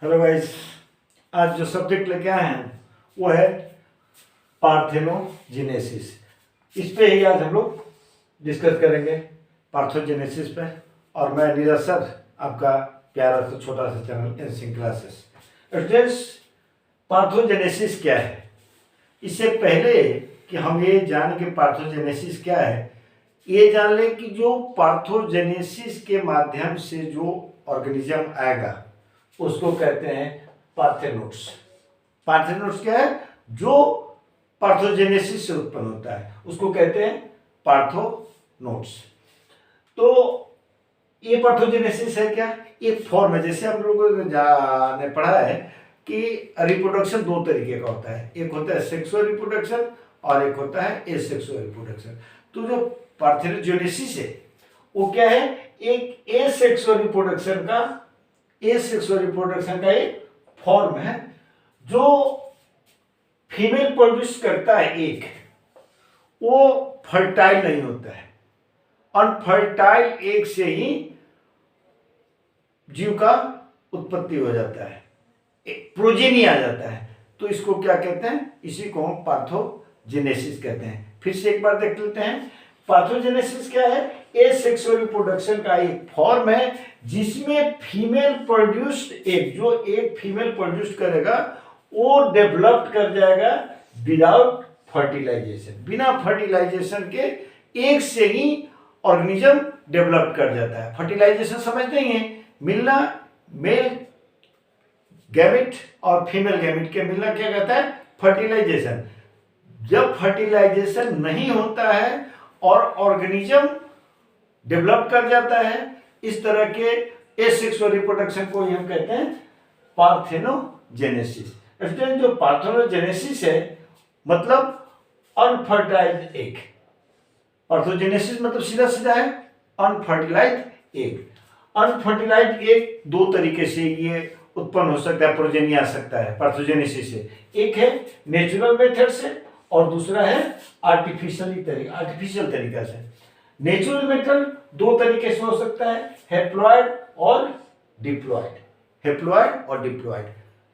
Hello guys, आज जो subject लेके आए हैं वो है पार्थेनोजेनेसिस। इस पे ही आज हम लोग डिस्कस करेंगे, पार्थोजेनेसिस पे। और मैं नीरज सर, आपका प्यारा सा छोटा सा चैनल एनसिंग क्लासेस। स्टूडेंट्स, पार्थोजेनेसिस क्या है? इससे पहले कि हम ये जानें कि पार्थोजेनेसिस क्या है, ये जान लें कि जो पार्थोजेनेसिस के माध्यम से जो ऑर्गेनिज्म आएगा उसको कहते हैं पार्थेनोट्स। पार्थेनोट्स क्या है? जो पार्थोजेनेसिस से उत्पन्न होता है उसको कहते हैं पार्थोनोट्स। तो ये पार्थोजेनेसिस है क्या? एक फॉर्म है। जैसे हम लोगों ने पढ़ा है कि रिप्रोडक्शन दो तरीके का होता है, एक होता है सेक्सुअल रिप्रोडक्शन और एक होता है एसेक्सुअल रिप्रोडक्शन। तो जो पार्थेनोजेनेसिस है वो क्या है? एक एसेक्सुअल रिप्रोडक्शन का एक फॉर्म है जो फीमेल प्रोड्यूस करता है एक, वो फर्टाइल नहीं होता है। अनफर्टाइल एक से ही जीव का उत्पत्ति हो जाता है, प्रोजेनी आ जाता है। तो इसको क्या कहते हैं? इसी को हम पार्थोजेनेसिस कहते हैं। फिर से एक बार देख लेते हैं, पार्थोजेनेसिस क्या है? एसेक्सुअल रिप्रोडक्शन का एक फॉर्म है जिसमें फीमेल प्रोड्यूस्ड एग, जो एक फीमेल प्रोड्यूस करेगा वो डेवलप्ड कर जाएगा विदाउट फर्टिलाइजेशन। बिना फर्टिलाइजेशन के एक से ही ऑर्गेनिज्म डेवलप कर जाता है। फर्टिलाइजेशन समझते ही हैं, मिलना, मेल गैमेट और फीमेल गैमेट के मिलना क्या कहता है? फर्टिलाइजेशन। जब फर्टिलाइजेशन नहीं होता है और ऑर्गेनिज्म डेवलप कर जाता है, इस तरह के एसेक्सुअल रिप्रोडक्शन को हम कहते हैं पार्थेनोजेनेसिस। इसलिए जो पार्थेनोजेनेसिस है मतलब अनफर्टाइल्ड एग। पार्थोजेनेसिस मतलब सीधा सीधा है अनफर्टिलाइज्ड एग। अनफर्टिलाइज्ड एग दो तरीके से ये उत्पन्न हो सकता है, प्रोजेनी आ सकता है पार्थोजेनेसिस से। एक है नेचुरल मेथड से और दूसरा है आर्टिफिशियल तरीका से। नेचुरल मेथड दो तरीके से हो सकता है, हैप्लॉइड और डिप्लॉइड। हैप्लॉइड और डिप्लॉइड,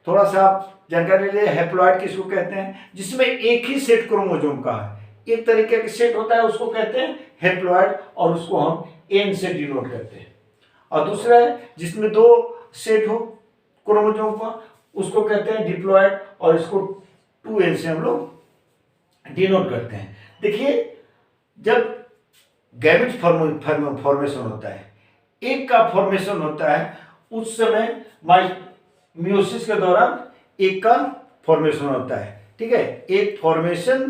थोड़ा सा आप जानकारी ले। हैप्लॉइड किसको कहते हैं? जिसमें एक ही सेट क्रोमोसोम का है, एक तरीके का सेट होता है, उसको कहते हैं हैप्लॉइड और उसको हम एन से डिनोट करते हैं। और दूसरा है जिसमें दो सेट हो क्रोमोसोम का, उसको कहते हैं डिप्लॉइड और इसको 2n से हम लोग डिनोट करते हैं। देखिए, जब गैमेट फॉर्मेशन होता है, एक का फॉर्मेशन होता है, उस समय मियोसिस के दौरान एक का फॉर्मेशन होता है। ठीक है, एक फॉर्मेशन,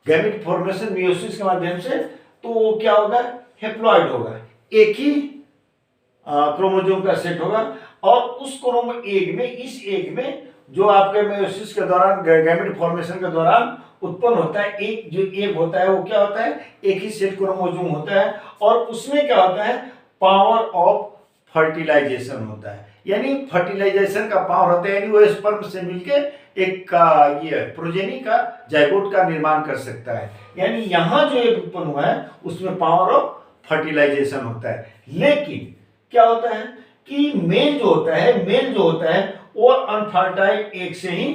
गैमेट फॉर्मेशन मियोसिस के माध्यम से, तो वो क्या होगा? हैप्लॉइड होगा, एक ही क्रोमोसोम का सेट होगा। और उस इस एग में जो आपके मियोसिस के दौरान, गैमेट फॉर्मेशन के दौरान उत्पन्न होता है, एक जो एग होता है वो क्या होता है? एक ही सेट क्रोमोसोम होता है और उसमें क्या होता है? पावर ऑफ फर्टिलाइजेशन होता है। यानी फर्टिलाइजेशन का पावर होता है, यानी वो स्पर्म से मिलके एक का ये प्रोजेनी का, जाइगोट का निर्माण कर सकता है। यानी यहाँ जो एग उत्पन्न हुआ है उसमें पावर ऑफ फर्टिलाइजेशन होता है। लेकिन क्या होता है कि मेल जो होता है वो अनफर्टाइल एग से ही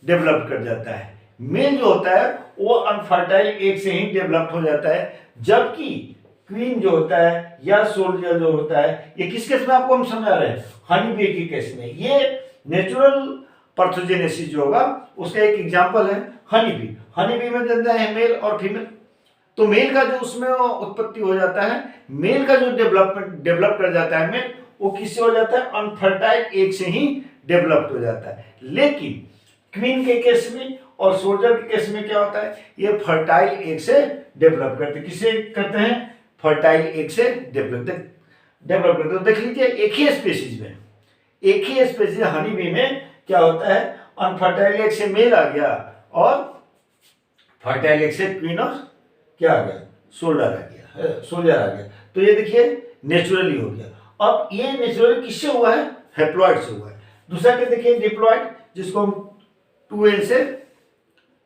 डेवलप कर जाता है। मेल जो होता है वो अनफर्टाइल एग से ही डेवलप हो जाता है, जबकि क्वीन जो होता है या सोल्जर जो होता है, ये किस केस में आपको हम समझा रहे हैं? हनी बी के केस में। ये नेचुरल पार्थोजेनेसिस जो होगा उसका एक एग्जांपल है हनी बी। हनी बी में जनता है मेल और फीमेल। तो मेल का जो उसमें उत्पत्ति हो जाता है, मेल का जो डेवलप कर जाता है मेल, वो किससे हो जाता है? अनफर्टाइल एग से ही डेवलप्ड हो जाता है। लेकिन क्वीन के केस में और सोल्जर के केस में क्या होता है? ये फर्टाइल एग से डेवलप करते हैं। किससे करते हैं? फर्टाइल एग से डेवलप करते हैं। देख लीजिए, एक ही स्पीशीज हनी बी में क्या होता है? अनफर्टाइल एग से मेल आ गया और फर्टाइल एग से क्वीन और क्या आ गया? सोल्जर आ गया। तो ये देखिए नेचुरली हो गया। अब ये नेचुरली किससे हुआ है? हैप्लॉइड से हुआ है। दूसरा क्या देखिए? डिप्लॉइड, जिसको हम 2n से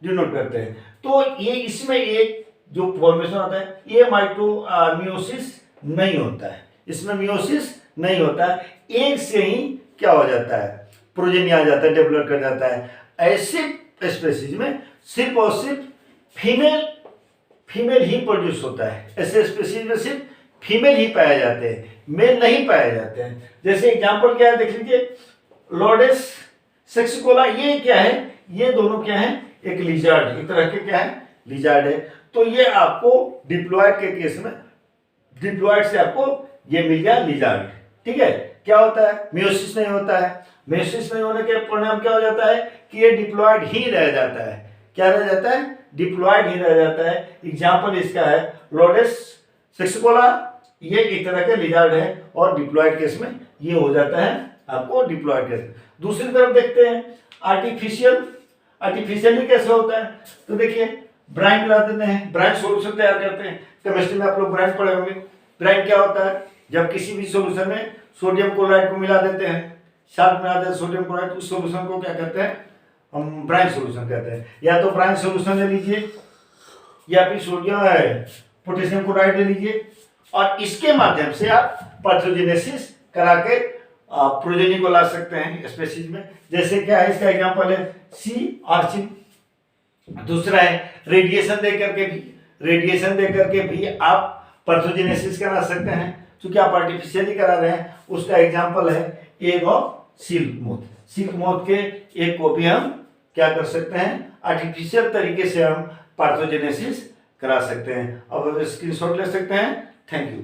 डिनोट करते हैं। तो ये इसमें एक जो फॉर्मेशन होता है, ये मियोसिस नहीं होता है, इसमें मियोसिस नहीं होता है। एक से ही क्या हो जाता है? प्रोजेनी आ जाता है, डेवलप कर जाता है। ऐसे स्पेसीज में सिर्फ और सिर्फ फीमेल ही प्रोड्यूस होता है। ऐसे स्पेसीज में सिर्फ फीमेल ही पाए जाते हैं, मेल नहीं पाए जाते हैं। जैसे एग्जांपल क्या है देख लीजिए, लोडेस सेक्सिकोला, ये क्या है, ये दोनों क्या है, एक लिजार्ड, एक तरह के क्या है, लिजार्ड है। तो ये आपको डिप्लॉयड के केस में, डिप्लॉयड से आपको ये मिल गया लिजार्ड। ठीक है, क्या होता है, मेयोसिस नहीं होता है। मेयोसिस नहीं होने के परिणाम क्या हो जाता है कि ये डिप्लॉयड ही रह जाता है। क्या रह जाता है, डिप्लॉयड ही रह जाता है। एग्जाम्पल इसका है लोडेस सेक्सिकोला, ये एक तरह के लिजार्ड है, और डिप्लॉयड केस में ये हो जाता है आपको डिप्लॉयड केस। दूसरी तरफ देखते हैं आर्टिफिशियली कैसे होता है। तो देखिए, ब्राइन मिला देते हैं, ब्राइन सोल्यूशन तैयार करते हैं। केमिस्ट्री में आप लोग ब्राइन पढ़े होंगे। ब्राइन क्या होता है, जब किसी भी सोल्यूशन में सोडियम क्लोराइड को मिला देते हैं, साल्ट मिला देते हैं सोडियम क्लोराइड, उस सोल्यूशन को क्या कहते हैं, हम ब्राइन सोल्यूशन कहते हैं। या तो ब्राइन सोल्यूशन ले लीजिए, या फिर सोडियम पोटेशियम क्लोराइड ले लीजिए, और इसके माध्यम से आप पैथोजेनेसिस करा के प्रोजेनी को ला सकते हैं स्पेसीज में। जैसे क्या है, इसका एग्जांपल है सी आर्चिन। दूसरा है रेडिएशन दे करके भी आप पैथोजेनेसिस करा सकते हैं। क्योंकि आप आर्टिफिशियली करा रहे हैं, उसका एग्जांपल है egg of silk moth. Silk moth के एग को भी हम क्या कर सकते हैं, आर्टिफिशियल तरीके से हम पैथोजेनेसिस करा सकते हैं। अब स्क्रीनशॉट ले सकते हैं। Thank you.